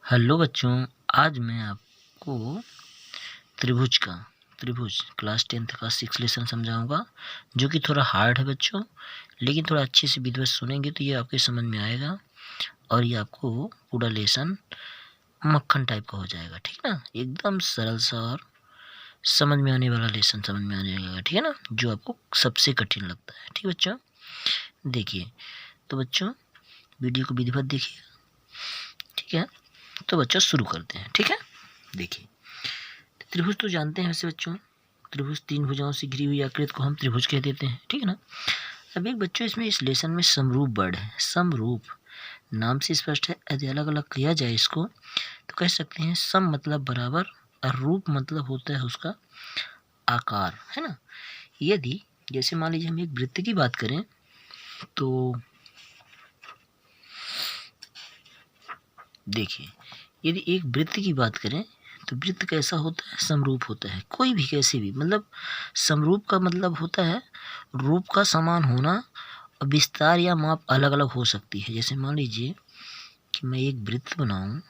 Hello बच्चों, आज मैं आपको त्रिभुज क्लास 10th का 6 लेसन समझाऊंगा, जो कि थोड़ा हार्ड है बच्चों। लेकिन थोड़ा अच्छे से विधिवत सुनेंगे तो ये आपके समझ में आएगा और ये आपको पूरा लेसन मक्खन टाइप का हो जाएगा। ठीक है ना, एकदम सरल सा और समझ में आने वाला लेसन समझ में आने लगेगा। ठीक है ना, जो आपको सबसे कठिन लगता है। ठीक बच्चों, देखिए तो बच्चों वीडियो को विधिवत देखिए। ठीक है, तो बच्चों शुरू करते हैं। ठीक है, देखिए त्रिभुज तो जानते हैं वैसे बच्चों, त्रिभुज 3 भुजाओं से घिरी हुई आकृति को हम त्रिभुज कह देते हैं। ठीक है ना। अब एक बच्चों इसमें इस लेसन में समरूप वर्ड है। समरूप नाम से स्पष्ट है। यदि अलग अलग किया जाए इसको तो कह सकते हैं सम मतलब बराबर और रूप मतलब होता है उसका आकार, है ना। यदि जैसे मान लीजिए हम एक वृत्त की बात करें तो देखिए, यदि एक वृत्त की बात करें तो वृत्त कैसा होता है? समरूप होता है। कोई भी कैसे भी, मतलब समरूप का मतलब होता है रूप का समान होना और विस्तार या माप अलग अलग हो सकती है। जैसे मान लीजिए कि मैं एक वृत्त बनाऊं,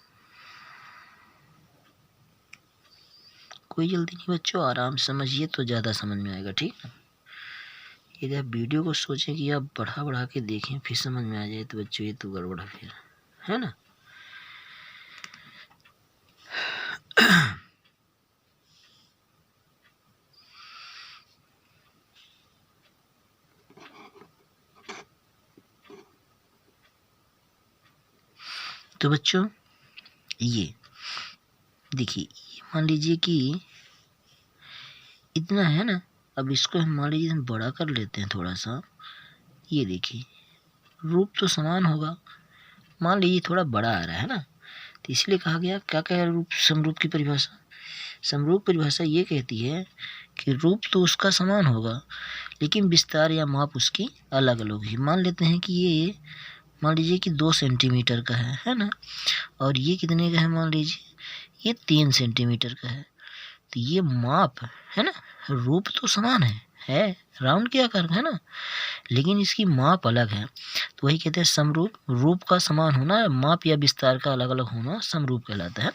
कोई जल्दी नहीं बच्चों, आराम से समझिए तो ज़्यादा समझ में आएगा। ठीक है, यदि आप वीडियो को सोचें कि आप बढ़ा बढ़ा के देखें फिर समझ में आ जाए तो बच्चों ये तो गड़बड़ फिर, है ना। तो बच्चों ये देखिए, ये मान लीजिए कि इतना है ना। अब इसको हम मान लीजिए हम बड़ा कर लेते हैं थोड़ा सा। ये देखिए रूप तो समान होगा, मान लीजिए थोड़ा बड़ा आ रहा है ना, तो इसलिए कहा गया क्या क्या है रूप समरूप की परिभाषा। समरूप परिभाषा ये कहती है कि रूप तो उसका समान होगा लेकिन विस्तार या माप उसकी अलग अलग होगी। मान लेते हैं कि ये मान लीजिए कि 2 सेंटीमीटर का है ना, और ये कितने का है? मान लीजिए ये 3 सेंटीमीटर का है। तो ये माप है ना, रूप तो समान है राउंड के आकार का, है ना, लेकिन इसकी माप अलग है। तो वही कहते हैं समरूप। रूप का समान होना, माप या विस्तार का अलग अलग होना समरूप कहलाता है।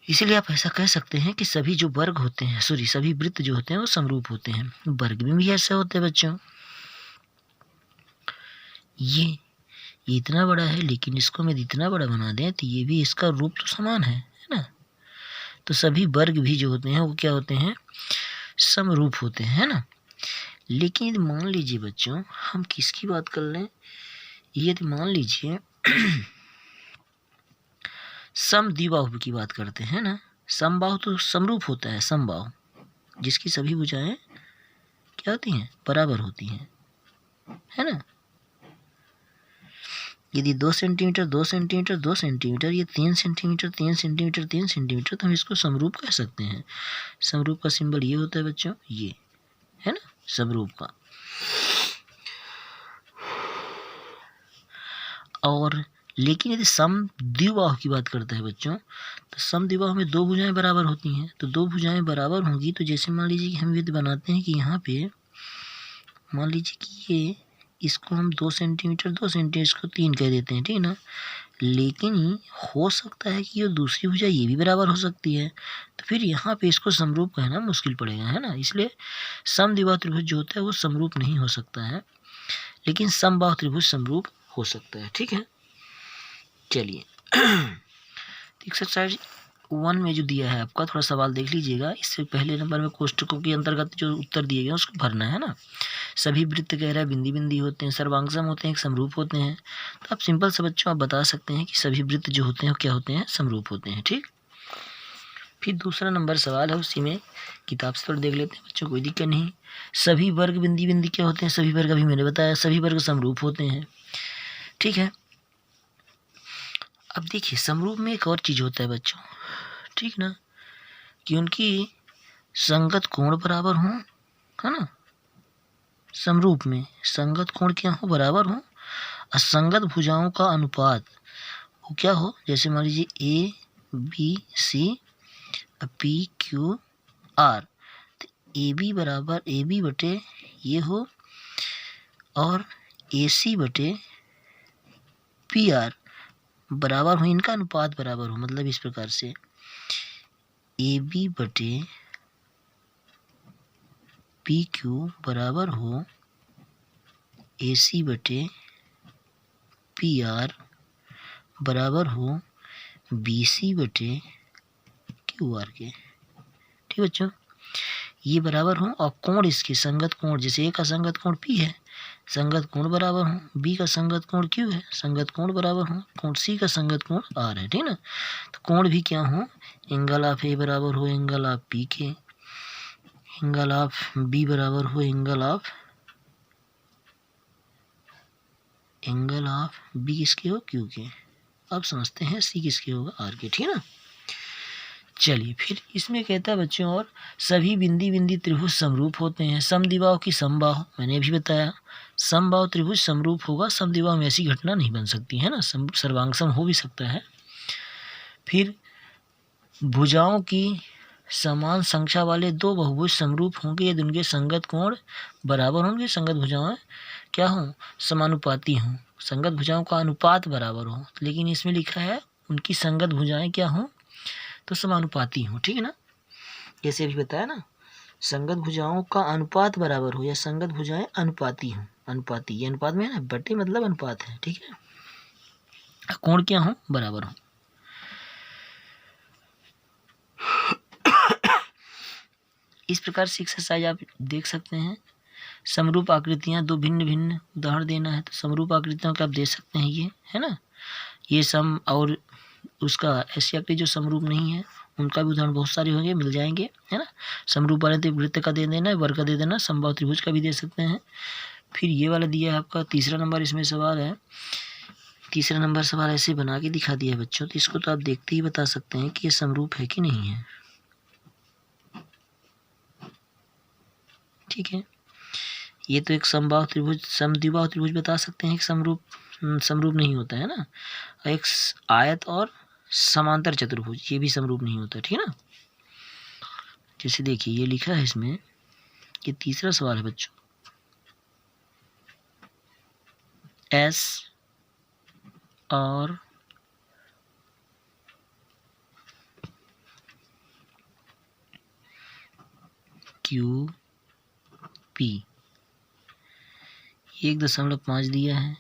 इसीलिए आप ऐसा कह सकते हैं कि सभी जो वर्ग होते हैं, सभी वृत्त जो होते हैं वो समरूप होते हैं। वर्ग में भी ऐसे होते हैं बच्चों। ये इतना बड़ा है लेकिन इसको मैं इतना बड़ा बना दें तो ये भी इसका रूप तो समान है ना। तो सभी वर्ग भी जो होते हैं वो क्या होते हैं? समरूप होते हैं, है ना। लेकिन यदि मान लीजिए बच्चों हम किसकी बात कर लें, यदि मान लीजिए समद्विबाहु की बात करते हैं ना। समबाहु तो समरूप होता है, समबाहु जिसकी सभी भुजाएं क्या होती हैं? बराबर होती हैं, है ना। यदि 2 सेंटीमीटर 2 सेंटीमीटर 2 सेंटीमीटर, ये 3 सेंटीमीटर 3 सेंटीमीटर 3 सेंटीमीटर, तो हम इसको समरूप कह सकते हैं। समरूप का सिंबल ये होता है बच्चों, ये है ना समरूप का। और लेकिन यदि समद्विबाहु की बात करते हैं बच्चों, तो समद्विबाहु में 2 भुजाएं बराबर होती हैं। तो 2 भुजाएं बराबर होंगी तो जैसे मान लीजिए कि हम यदि बनाते हैं कि यहाँ पे मान लीजिए कि ये इसको हम 2 सेंटीमीटर 2 सेंटीमीटर इसको 3 कह देते हैं, ठीक है ना। लेकिन हो सकता है कि ये दूसरी भुजा ये भी बराबर हो सकती है, तो फिर यहाँ पे इसको समरूप कहना मुश्किल पड़ेगा, है ना। इसलिए समद्विबाहु त्रिभुज जो होता है वो समरूप नहीं हो सकता है, लेकिन समबाहु त्रिभुज समरूप हो सकता है। ठीक है, चलिए एक्सरसाइज 1 में जो दिया है आपका, थोड़ा सवाल देख लीजिएगा। इससे पहले नंबर में कोष्टकों के अंतर्गत जो उत्तर दिए गए उसको भरना है ना। सभी वृत्त कह रहा है बिंदी बिंदी होते हैं, सर्वांगसम होते हैं, समरूप होते हैं। तो आप सिंपल से बच्चों आप बता सकते हैं कि सभी वृत्त जो होते हैं क्या होते हैं? समरूप होते हैं। ठीक, फिर दूसरा नंबर सवाल है, उसी में किताब से थोड़ा देख लेते हैं बच्चों, कोई दिक्कत नहीं। सभी वर्ग बिंदी बिंदी क्या होते हैं? सभी वर्ग अभी मैंने बताया, सभी वर्ग समरूप होते हैं। ठीक है, अब देखिए समरूप में एक और चीज़ होता है बच्चों, ठीक ना, कि उनकी संगत कोण बराबर हों, है ना। समरूप में संगत कोण क्या हो? बराबर हो। असंगत भुजाओं का अनुपात वो क्या हो? जैसे मान लीजिए A B C P Q R, तो ए बी बराबर ए बी बटे ये हो और ए सी बटे पी आर, बराबर हो, इनका अनुपात बराबर हो, मतलब इस प्रकार से AB बटे PQ बराबर हो AC बटे PR बराबर हो BC बटे QR के। ठीक बच्चों, ये बराबर हो और कोण इसके संगत कोण, जैसे ए का संगत कोण P है, संगत कोण बराबर हो, B का संगत कोण Q है, संगत कोण बराबर हो, कोण C का संगत कोण R है। ठीक ना, तो कोण भी क्या हो, एंगल ऑफ A बराबर हो एंगल ऑफ P के, एंगल ऑफ B बराबर हो एंगल ऑफ B किसके हो, Q के। अब समझते हैं C किसके होगा, R के। ठीक है ना, चलिए फिर इसमें कहता है बच्चों, और सभी बिंदी बिंदी त्रिभुज समरूप होते हैं। समद्विबाहु की समबाहु, मैंने अभी बताया समबाहु त्रिभुज समरूप होगा, समद्विबाहु में ऐसी घटना नहीं बन सकती है ना, सर्वांग हो भी सकता है। फिर भुजाओं की समान संख्या वाले दो बहुभुज समरूप होंगे यदि उनके संगत कोण बराबर होंगे, संगत भुजाएं क्या हो, समानुपाती हों, संगत भुजाओं का अनुपात बराबर हो, लेकिन इसमें लिखा है उनकी संगत भुजाएं क्या हो, तो समानुपाती हो। ठीक है ना, जैसे अभी बताया ना, संगत भुजाओं का अनुपात बराबर हो या संगत भुजाएं अनुपाती हो, अनुपाती ये अनुपात में है ना, बटे मतलब अनुपात है। ठीक है, कोण क्या हो, बराबर हो। इस प्रकार से एक्सरसाइज आप देख सकते हैं। समरूप आकृतियां दो भिन्न भिन्न उदाहरण देना है तो समरूप आकृतियों का आप दे सकते हैं, ये है ना, ये सम और उसका ऐसी आकृति जो समरूप नहीं है उनका भी उदाहरण बहुत सारे होंगे, मिल जाएंगे, है ना। समरूप वाले तो वृत्त का दे देना है, वर्ग का दे देना, समबाहु त्रिभुज का भी दे सकते हैं। फिर ये वाला दिया है आपका तीसरा नंबर, इसमें सवाल है, तीसरा नंबर सवाल ऐसे बना के दिखा दिया है बच्चों, तो इसको तो आप देखते ही बता सकते हैं कि ये समरूप है कि नहीं है। ठीक है, ये तो एक समबाहु त्रिभुज समद्विबाहु त्रिभुज बता सकते हैं कि समरूप नहीं होता है ना। एक आयत और समांतर चतुर्भुज ये भी समरूप नहीं होता। ठीक है ना, जैसे देखिए ये लिखा है इसमें, ये तीसरा सवाल है बच्चों, S और QP 1.5 दिया है,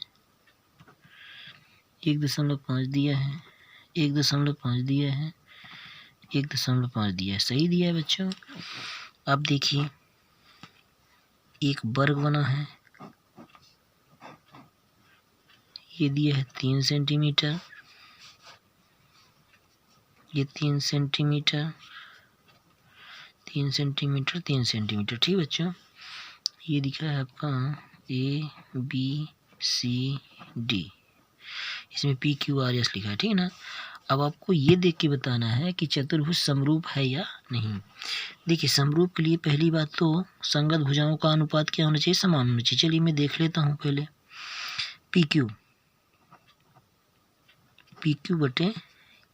1.5 दिया है, 1.5 दिया है, 1.5 दिया है, सही दिया है बच्चों। अब देखिए एक वर्ग बना है, ये दिया है 3 सेंटीमीटर, ये 3 सेंटीमीटर, 3 सेंटीमीटर, 3 सेंटीमीटर। ठीक बच्चों, ये दिख रहा है आपका ABCD, इसमें PQRS लिखा है। ठीक है ना, अब आपको ये देख के बताना है कि चतुर्भुज समरूप है या नहीं। देखिए समरूप के लिए पहली बात तो संगत भुजाओं का अनुपात क्या होना चाहिए, समान होना चाहिए। चलिए मैं देख लेता हूँ पहले, PQ बटे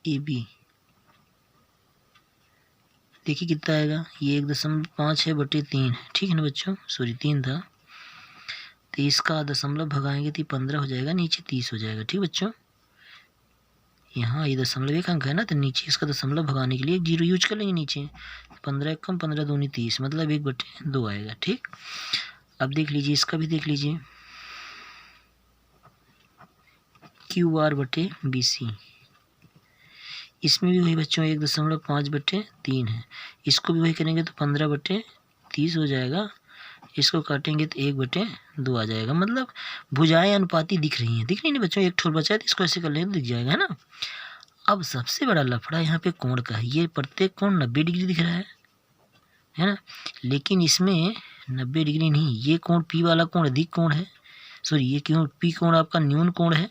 AB, देखिए कितना आएगा, ये 1.5 है बटे 3 है। ठीक है ना बच्चों, सॉरी 3 था, तो इसका दशमलव भगाएंगे तो 15 हो जाएगा, नीचे 30 हो जाएगा। ठीक बच्चों, यहाँ ये 0.1 अंक है ना, तो नीचे इसका दशमलव भगाने के लिए 0 यूज कर लेंगे नीचे, 15 कम 15 दूनी 30, मतलब 1/2 आएगा। ठीक, अब देख लीजिए इसका भी देख लीजिए, QR बटे BC, इसमें भी वही बच्चों 1.5 बटे 3 है, इसको भी वही करेंगे तो 15/30 हो जाएगा, इसको काटेंगे तो 1/2 आ जाएगा। मतलब भुजाएं अनुपाती दिख रही हैं, दिख रही है ना बच्चों, एक ठोर बचा है तो इसको ऐसे कर लेंगे तो दिख जाएगा, है ना। अब सबसे बड़ा लफड़ा यहाँ पे कोण का है, ये प्रत्येक कोण 90 डिग्री दिख रहा है ना, लेकिन इसमें 90 डिग्री नहीं, ये कोण P वाला कोण अधिक कोण है, सॉरी ये क्यों P कोण आपका न्यून कोण है,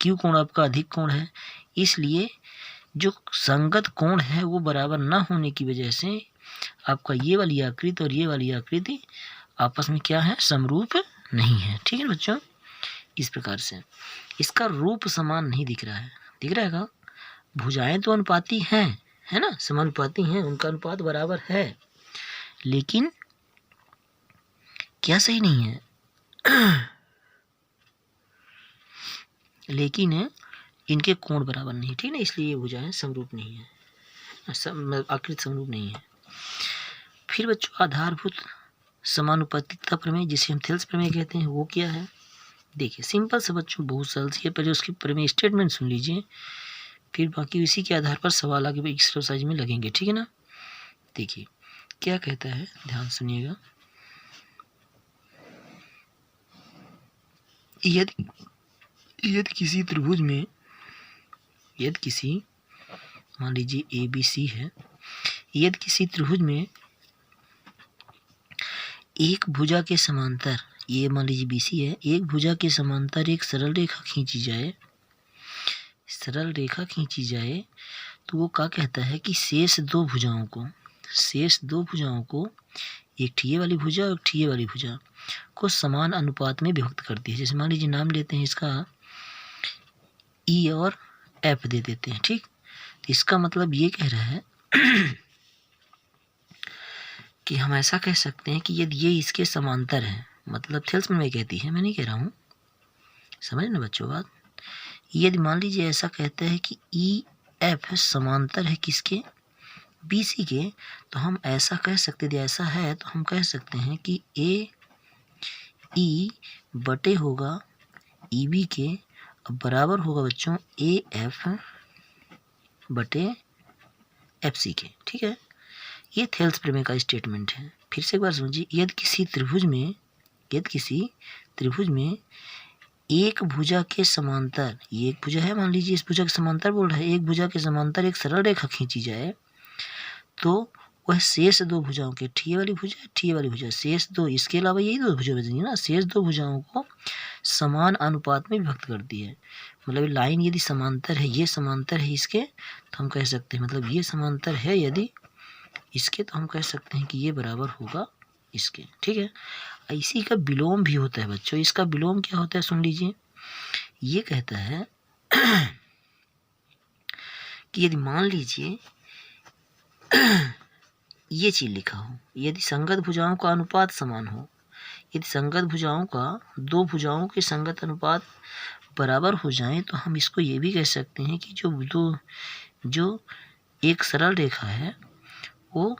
Q कोण आपका अधिक कोण है, इसलिए जो संगत कोण है वो बराबर ना होने की वजह से आपका ये वाली आकृति और ये वाली आकृति आपस में क्या है, समरूप नहीं है। ठीक है बच्चों, इस प्रकार से इसका रूप समान नहीं दिख रहा है, दिख रहा है, भुजाएं तो अनुपाती हैं, है ना, समानुपाती हैं, उनका अनुपात बराबर है, लेकिन क्या सही नहीं है लेकिन इनके कोण बराबर नहीं, ठीक है ना, इसलिए ये भुजाएं समरूप नहीं है, आकृति समरूप नहीं है। फिर बच्चों आधारभूत समानुपातिकता प्रमेय, जिसे हम थेल्स प्रमेय कहते हैं, वो क्या है? देखिए सिंपल से बच्चों, बहुत सरल सी है, पहले उसकी प्रमेय स्टेटमेंट सुन लीजिए, फिर बाकी इसी के आधार पर सवाल आगे एक्सरसाइज में लगेंगे, ठीक है ना। देखिए क्या कहता है, ध्यान सुनिएगा। यदि किसी त्रिभुज में, यदि किसी, मान लीजिए ABC है, यदि किसी त्रिभुज में एक भुजा के समांतर, ये मान लीजिए BC है, एक भुजा के समांतर एक सरल रेखा खींची जाए, सरल रेखा खींची जाए, तो वो क्या कहता है कि शेष दो भुजाओं को, एक ठीये वाली भुजा और एक ठीये वाली भुजा को समान अनुपात में विभक्त करती है। जैसे मान लीजिए नाम लेते हैं इसका E और F दे देते हैं, ठीक। तो इसका मतलब ये कह रहा है कि हम ऐसा कह सकते हैं कि यदि ये इसके समांतर है, मतलब थेल्स में कहती है, मैं नहीं कह रहा हूँ, समझ ना बच्चों बात। यदि मान लीजिए ऐसा कहते हैं कि EF समांतर है किसके, BC के, तो हम ऐसा कह सकते, यदि ऐसा है तो हम कह सकते हैं कि AE बटे होगा EB के, बराबर होगा बच्चों AF बटे FC के, ठीक है। ये थेल्स प्रमेय का स्टेटमेंट है। फिर से एक बार समझिए, यदि किसी त्रिभुज में एक भुजा के समांतर, ये एक भुजा है, मान लीजिए इस भुजा के समांतर बोल रहा है, एक भुजा के समांतर एक सरल रेखा खींची जाए, तो वह शेष दो भुजाओं के, ठीये वाली भुजा, शेष दो, इसके अलावा यही दो भुजा बचेंगी ना, शेष दो भुजाओं को समान अनुपात में विभक्त करती है। मतलब लाइन यदि समांतर है, ये समांतर है इसके, तो हम कह सकते हैं, मतलब ये समांतर है यदि इसके, तो हम कह सकते हैं कि ये बराबर होगा इसके, ठीक है। इसी का विलोम भी होता है बच्चों। इसका विलोम क्या होता है, सुन लीजिए। ये कहता है कि यदि मान लीजिए ये चीज लिखा हो, यदि संगत भुजाओं का अनुपात समान हो, यदि संगत भुजाओं का, दो भुजाओं के संगत अनुपात बराबर हो जाए, तो हम इसको ये भी कह सकते हैं कि जो एक सरल रेखा है वो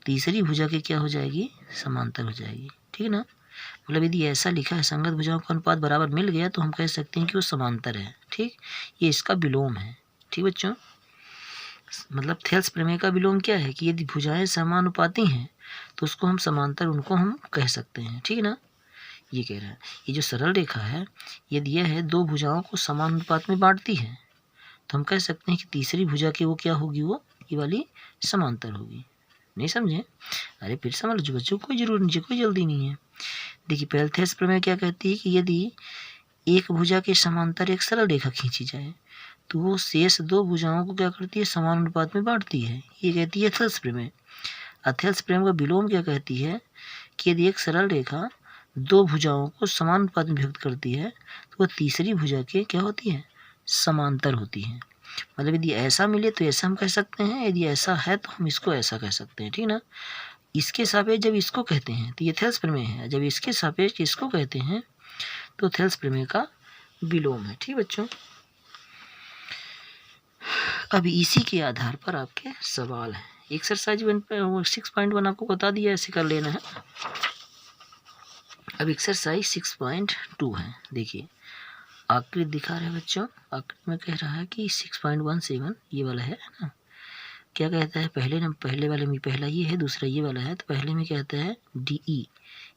तीसरी भुजा के क्या हो जाएगी, समांतर हो जाएगी, ठीक है ना। मतलब यदि ऐसा लिखा है संगत भुजाओं का अनुपात बराबर मिल गया, तो हम कह सकते हैं कि वो समांतर है, ठीक। ये इसका विलोम है, ठीक बच्चों। मतलब थेल्स प्रमेय का विलोम क्या है कि यदि भुजाएं समानुपाती हैं तो उसको हम समांतर, उनको हम कह सकते हैं, ठीक है ना। ये कह रहा है, ये जो सरल रेखा है, यदि यह है दो भुजाओं को समान अनुपात में बांटती है, तो हम कह सकते हैं कि तीसरी भुजा की वो क्या होगी, वो ये वाली समांतर होगी। नहीं समझे? अरे फिर समझ लो बच्चों, कोई जरूर नहीं, कोई जल्दी नहीं है। देखिए पहले थेल्स प्रमेय क्या कहती है कि यदि एक भुजा के समांतर एक सरल रेखा खींची जाए, तो वो शेष दो भुजाओं को क्या करती है, समान अनुपात में बांटती है। ये कहती है थेल्स प्रमेय। थेल्स प्रमेय का विलोम क्या कहती है कि यदि एक सरल रेखा दो भुजाओं को समान अनुपात में विभक्त करती है, तो वह तीसरी भुजा के क्या होती है, समांतर होती है। मतलब यदि ऐसा मिले तो ऐसा हम कह सकते हैं, यदि ऐसा है तो हम इसको ऐसा कह सकते हैं, ठीक ना। इसके सापेक्ष जब इसको कहते हैं तो ये थेल्स प्रमेय है, जब इसके सापेक्ष इसको कहते हैं तो थेल्स प्रमेय का विलोम है, ठीक बच्चों। अब इसी के आधार पर आपके सवाल है। एक्सरसाइज 6.1 आपको बता दिया, ऐसे कर लेना है। अब एक्सरसाइज 6.2 है। देखिए आकृति दिखा रहे बच्चों, आकृति में कह रहा है कि 6.17 ये वाला है ना। क्या कहता है, पहले वाले में पहला ये है, दूसरा ये वाला है। तो पहले में कहता है DE,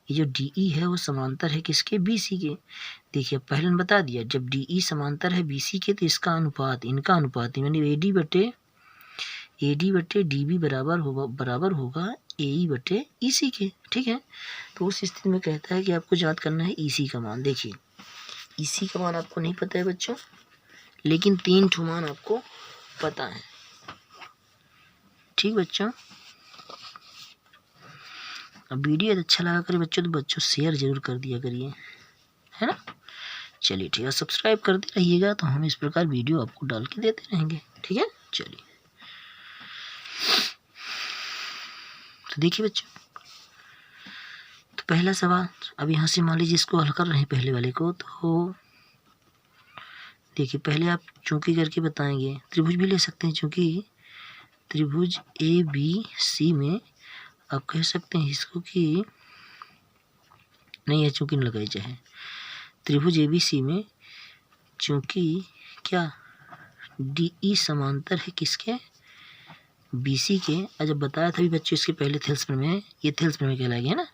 ये जो DE है वो समांतर है किसके, BC के। देखिए पहले ने बता दिया, जब DE समांतर है BC के, तो इसका अनुपात, इनका अनुपात यानी AD बटे DB बराबर होगा AE बटे EC के, ठीक है। तो उस स्थिति में कहता है कि आपको ज्ञात करना है EC का मान। देखिए EC का मान आपको नहीं पता है बच्चों, लेकिन 3 ठो मान आपको पता है, ठीक बच्चों। अब वीडियो अच्छा लगा करे बच्चों तो बच्चों शेयर जरूर कर दिया करिए, है ना। चलिए ठीक है, सब्सक्राइब करते रहिएगा, तो हम इस प्रकार वीडियो आपको डाल के देते रहेंगे, ठीक है। चलिए तो देखिए बच्चों, तो पहला सवाल, अब यहाँ से मान लीजिए इसको हल कर रहे हैं पहले वाले को, तो देखिए पहले आप चूंकि करके बताएंगे, त्रिभुज भी ले सकते हैं, चूंकि त्रिभुज ए बी सी में आप कह सकते हैं इसको कि नहीं है, चूंकि न लगाई चाहे त्रिभुज ए बी सी में चूंकि क्या डी ई समांतर है किसके, बी सी के। और जब बताया था भी बच्चों इसके पहले थेल्स में, ये थेल्स में कहलाएगा ना,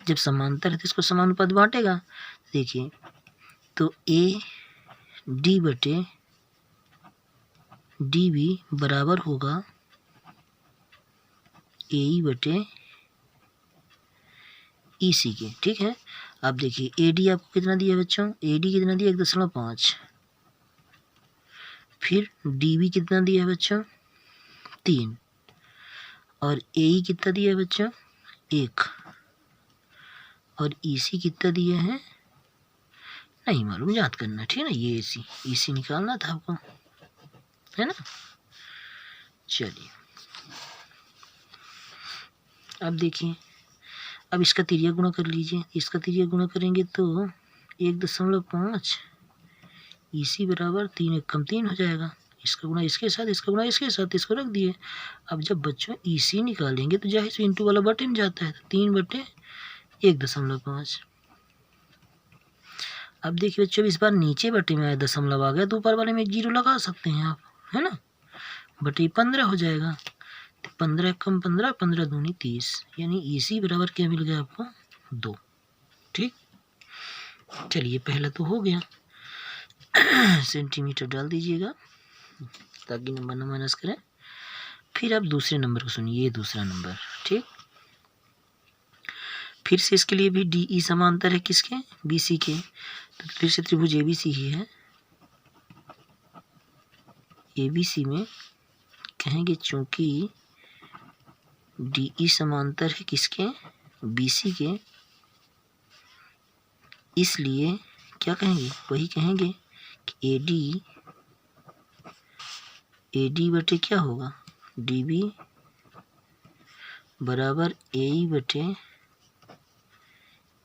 जब समांतर है तो इसको समानुपात बांटेगा। देखिए तो ए डी बटे डी बी बराबर होगा ए ई बटे ई सी के। ठीक है, अब देखिए ए डी आपको कितना दिया है बच्चों, ए डी कितना दिया 1.5, फिर डी बी कितना दिया है बच्चों 3, और ए ई कितना दिया है बच्चों 1, और ई सी कितना दिया है नहीं मालूम, याद करना, ठीक है ना। ये ई सी निकालना था आपको, है ना। चलिए अब देखिए, अब इसका तिर्यक गुणा कर लीजिए। इसका तिर्यक गुणा करेंगे तो 1.5 ई सी बराबर 3 एकम 3 हो जाएगा। इसका गुणा इसके साथ, इसका गुणा इसके साथ, इसको रख दिए। अब जब बच्चों ई सी निकालेंगे तो जाहिर से इंटू वाला बटे में जाता है, तो 3/1.5। अब देखिए बच्चों इस बार नीचे बटे में आया दशमलव आ गया, तो ऊपर वाले में 1 जीरो लगा सकते हैं आप, है ना। बटे 15 हो जाएगा, तो 15 कम 15, 15 दूनी 30, यानी ई सी बराबर क्या मिल गया आपको 2। ठीक, चलिए पहला तो हो गया। सेंटीमीटर डाल दीजिएगा ताकि नंबर न माइनस करें। फिर आप दूसरे नंबर को सुनिए, ये दूसरा नंबर। ठीक, फिर से इसके लिए भी डी ई समांतर है किसके, बी सी के, तो फिर से त्रिभुज ए बी सी ही है। ए बी सी में कहेंगे चूंकि डी ई समांतर है किसके, बी सी के, इसलिए क्या कहेंगे, वही कहेंगे कि ए डी बटे क्या होगा डी बी बराबर ए ई बटे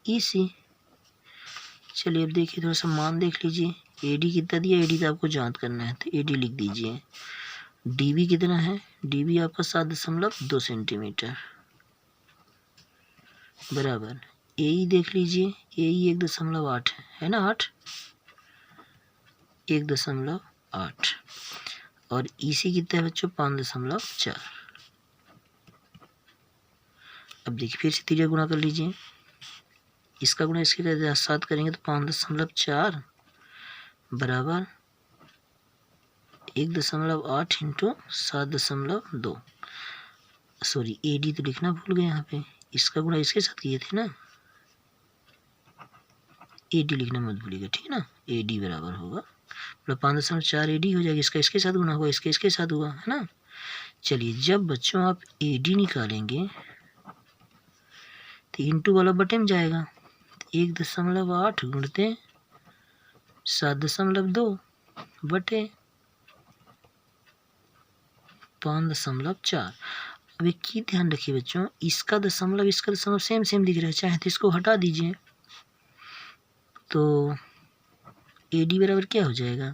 ई सी। चलिए अब देखिए थोड़ा सा मान देख लीजिए, ए डी कितना दिया, ए डी तो आपको जांच करना है, तो ए डी लिख दीजिए। डी बी कितना है, डी बी आपका 7.2 सेंटीमीटर बराबर ए ई देख लीजिए, ए ई 1.8 है ना, 8 1.8, और ई सी कितना है बच्चों 5.4। अब देखिए फिर से तिर्यक गुणा कर लीजिए, इसका गुणा इसके साथ करेंगे तो 5.4 बराबर 1.8 इंटू 7.2। सॉरी ए डी तो लिखना भूल गए यहाँ पे, इसका गुणा इसके साथ किए थे ना, ए डी लिखना मत भूलिएगा, ठीक है ना। ए डी बराबर होगा 5.4 ए डी हो जाएगा, इसका इसके साथ गुणा होगा, इसके इसके साथ हुआ, है ना। चलिए जब बच्चों आप ए डी निकालेंगे तो इंटू वाला बटे में जाएगा, 1.8 गुणते 7.2 बटे 5.4। अब एक चीज ध्यान रखिए बच्चों, इसका दशमलव सेम सेम दिख रहा है, चाहे तो इसको हटा दीजिए, तो ए डी बराबर क्या हो जाएगा,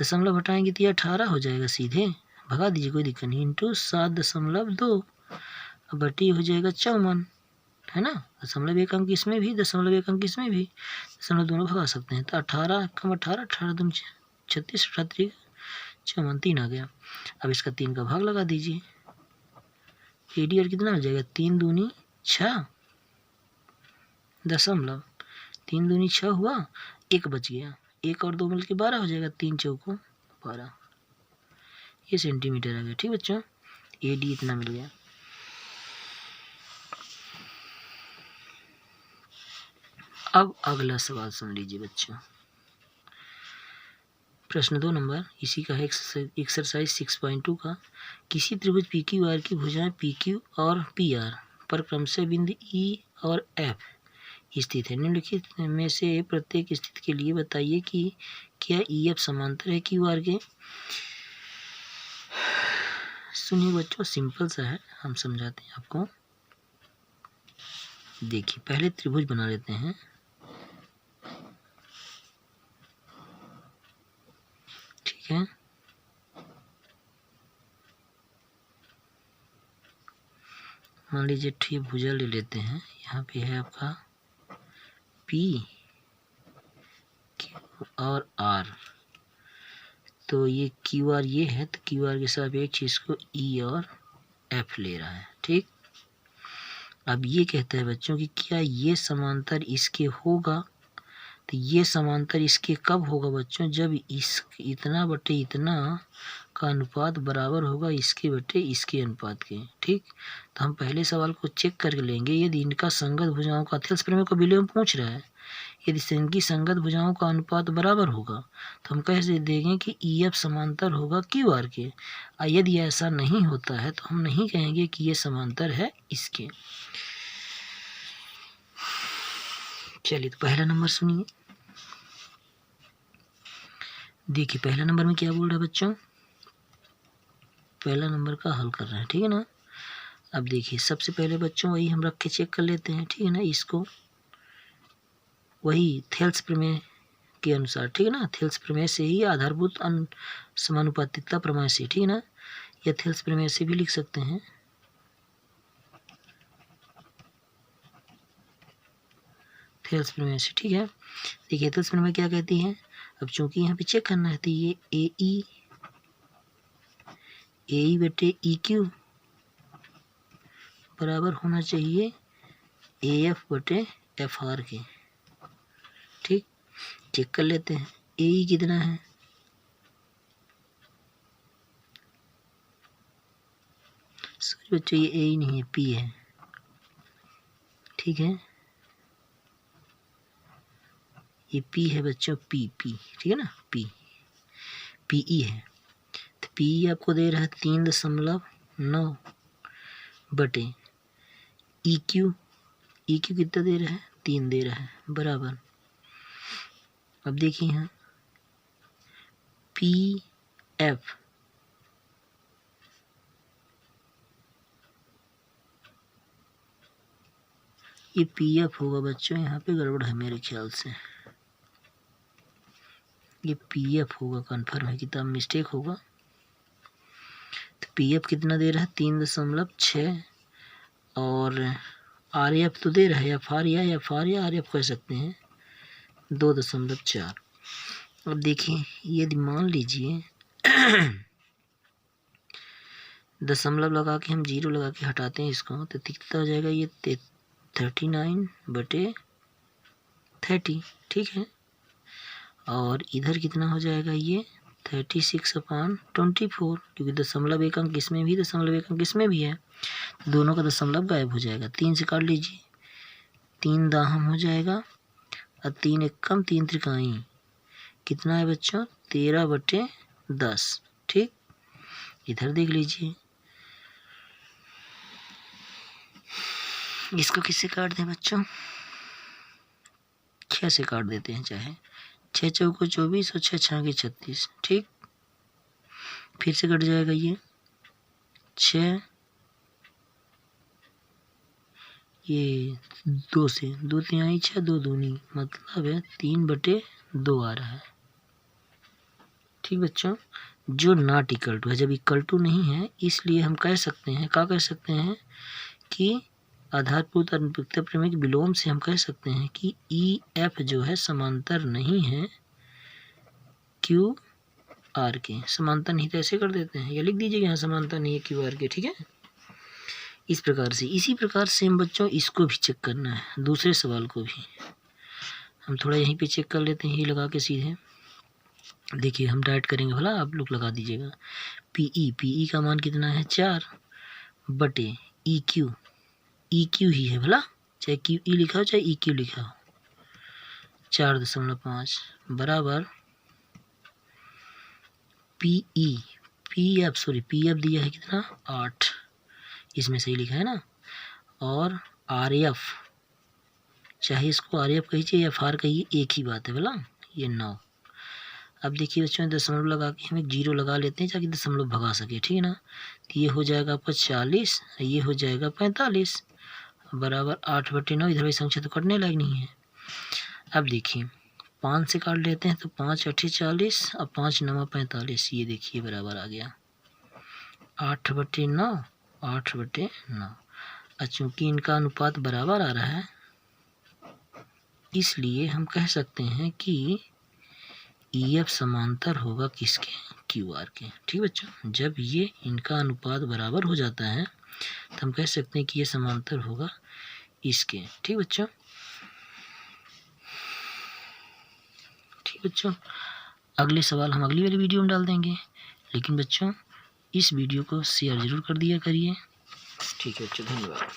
दशमलव हटाएंगे तो ये 18 हो जाएगा, सीधे भगा दीजिए कोई दिक्कत नहीं, इंटू 7.2 बटी हो जाएगा 54, है ना। दशमलव एक अंक इसमें भी, दशमलव एक अंक इसमें भी, दशमलव दोनों भगा सकते हैं, तो 18 कम 18, 18 दूनी 36, 38 54, 3 आ गया। अब इसका 3 का भाग लगा दीजिए, ए डी और कितना हो जाएगा 3 दूनी 6 दशमलव 3 दूनी 6 हुआ, 1 बच गया, 1 और 2 मिलकर 12 हो जाएगा, 3 चौको 12, ये सेंटीमीटर आ गया। ठीक बच्चों, ए डी इतना मिल गया। अब अगला सवाल सुन लीजिए बच्चों, प्रश्न 2 नंबर इसी का है, एक्सरसाइज 6.2 का। किसी त्रिभुज पी क्यू आर की भुजाएं पी क्यू और पी आर पर क्रमशः बिंदु ई और एफ स्थित है, निम्नलिखित में से प्रत्येक स्थिति के लिए बताइए कि क्या ई एफ समांतर है क्यू आर के। सुनिए बच्चों, सिंपल सा है, हम समझाते हैं आपको। देखिए पहले त्रिभुज बना लेते हैं, ठीक है। मान लीजिए ये भुजा ले लेते हैं, यहाँ पे है आपका P Q और R, तो ये QR ये है, तो QR के साथ एक चीज़ को E और F ले रहा है, ठीक। अब ये कहता है बच्चों कि क्या ये समांतर इसके होगा, तो ये समांतर इसके कब होगा बच्चों, जब इस इतना बटे इतना का अनुपात बराबर होगा इसके बटे इसके अनुपात के, ठीक। तो हम पहले सवाल को चेक करके लेंगे, यदि इनका संगत भुजाओं का अथेल्स प्रमेय का विलोम पूछ रहा है, यदि इनकी संगत भुजाओं का अनुपात बराबर होगा तो हम कह देंगे कि EF समांतर होगा QR के। यदि ऐसा नहीं होता है तो हम नहीं कहेंगे कि ये समांतर है इसके। चलिए तो पहला नंबर सुनिए। देखिए पहला नंबर में क्या बोल रहा है बच्चों, पहला नंबर का हल कर रहे हैं, ठीक है ना। अब देखिए सबसे पहले बच्चों वही हम रख के चेक कर लेते हैं, ठीक है ना, इसको वही थेल्स प्रमेय के अनुसार, ठीक है ना, थेल्स प्रमेय से ही आधारभूत समानुपातिकता प्रमेय से, ठीक है ना, या थेल्स प्रमेय से भी लिख सकते हैं, थेल्स प्रमेय से, ठीक है। देखिए थेल्स प्रमेय क्या कहती है, अब चूंकि यहाँ पे चेक करना है तो ये AE बटे EQ बराबर होना चाहिए AF बटे FR के, ठीक। चेक कर लेते हैं AE कितना है, सॉरी बच्चों ये AE नहीं है P है, ठीक है, ये P है बच्चों, P ठीक है ना, PE है, तो PE आपको दे रहा है 3.9 बटे EQ कितना दे रहा है, 3 दे रहा है, बराबर। अब देखिए यहाँ PF ये PF होगा बच्चों, यहाँ पे गड़बड़ है मेरे ख्याल से, ये PF होगा, कन्फर्म है, किताब मिस्टेक होगा। तो PF कितना दे रहा है 3.6 और RF तो दे रहा है FR या RF कह सकते हैं 2.4। अब देखिए यदि मान लीजिए दशमलव लगा के हम 0 लगा के हटाते हैं इसको, तो कितना हो जाएगा ये 39 बटे 30, ठीक है। और इधर कितना हो जाएगा ये 36/24, क्योंकि दशमलव एक अंक इसमें भी, दशमलव एक अंक इसमें भी है, दोनों का दशमलव गायब हो जाएगा। 3 से काट लीजिए, 3 दाहम हो जाएगा और 3 एकम 3 त्रिकाई, कितना है बच्चों 13/10, ठीक। इधर देख लीजिए, इसको किससे काट दें बच्चों, 6 से काट देते हैं, चाहे 6 चौको 24 और 6 छाके 36, ठीक। फिर से कट जाएगा ये 6, ये 2 से 2 तिहाई 6, 2 दूनी, मतलब है 3/2 आ रहा है, ठीक बच्चों। जो नॉट इक्वल टू है, जब इक्वल टू नहीं है इसलिए हम कह सकते हैं, क्या कह सकते हैं कि आधारभूत अनुपातिकता प्रमेय के विलोम से हम कह सकते हैं कि EF जो है समांतर नहीं है QR के, समांतर नहीं तो ऐसे कर देते हैं, या लिख दीजिएगा यहाँ समांतर नहीं है QR के, ठीक है। इस प्रकार से, इसी प्रकार से हम बच्चों इसको भी चेक करना है, दूसरे सवाल को भी हम थोड़ा यहीं पे चेक कर लेते हैं, ये लगा के सीधे। देखिए हम डायरेक्ट करेंगे, भला आप लोग लगा दीजिएगा। PE का मान कितना है 4 बटे EQ ही है भला, चाहे QE लिखा हो चाहे EQ लिखा हो, 4.5 बराबर PF दिया है कितना 8, इसमें सही लिखा है ना, और RF, चाहे इसको RF कहिए या FR कहिए, एक ही बात है भला, ये 9। अब देखिए बच्चों दशमलव लगा के हम एक 0 लगा लेते हैं ताकि दशमलव भगा सके, ठीक है ना। तो ये हो जाएगा आपका 40, ये हो जाएगा 45 बराबर 8/9, इधर वाली संख्या तो कटने लायक नहीं है। अब देखिए 5 से काट लेते हैं तो 5 8 40 और 5 9 45, ये देखिए बराबर आ गया 8/9, 8/9। चूँकि इनका अनुपात बराबर आ रहा है इसलिए हम कह सकते हैं कि EF समांतर होगा किसके, QR के। ठीक बच्चों, जब ये इनका अनुपात बराबर हो जाता है तो हम कह सकते हैं कि ये समांतर होगा इसके। ठीक बच्चों, ठीक बच्चों, अगले सवाल हम अगली वाली वीडियो में डाल देंगे, लेकिन बच्चों इस वीडियो को शेयर ज़रूर कर दिया करिए। ठीक है बच्चों, धन्यवाद।